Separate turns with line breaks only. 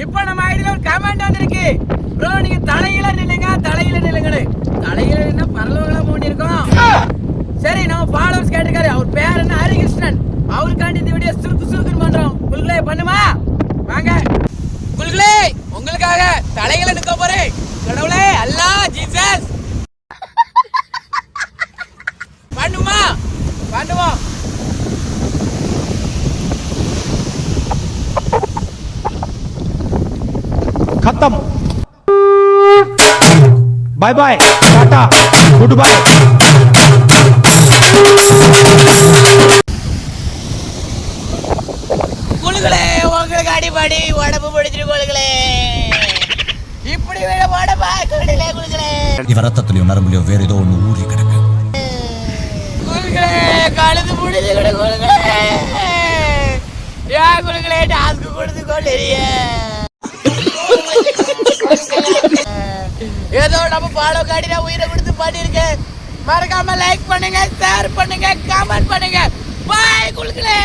இப்போ நம்ம ஐடியில ஒரு கமெண்ட் வந்திருக்கு. ப்ரோ நீங்க தலையில நில்லுங்க, தலையில நில்லுங்கன்னு. தலையில நின்னா பரலோகலாம் போண்டிருக்கோம். சரி நம்ம ஃபாலோவர்ஸ் கேட்டிருக்காரு. அவர் பேர் என்ன? ஹரிகிருஷ்ணன். அவருக்காண்டி இந்த வீடியோ சுருக்குன்னு பண்றோம். குல்குலே பண்ணுமா? வாங்க குல்குலே, உங்களுக்காக தலையில நிக்க போறேன். கடவுளே, அல்லாஹ், ஜீசஸ். பண்ணுமா? பண்ணுவோம்.
खत्म bye bye tata good bye
குழுகளே, உங்களுக்கு அடிப்படி உடம்பு பிடிச்சிட்டு குழுகளே. இப்படி வேட உடம்பா குழுகளே. குழுகளே
இவ ரத்தத்திலையும் நரம்புலையோ வேற ஏதோ ஒண்ணு ஊறி கிடக்கு.
குழுகளே, கழுது பிடிச்சு கொடு குழுகளே. ஏன் குழுகளே டாஸ்க்கு கொடுத்து கொள்ளிய? ஏதோ நம்ம ஃபாலோ காடி நான் உயிரை கொடுத்து பண்ணிருக்கேன். மறக்காம லைக் பண்ணுங்க, ஷேர் பண்ணுங்க, கமெண்ட் பண்ணுங்க. பாய் குழுகளே.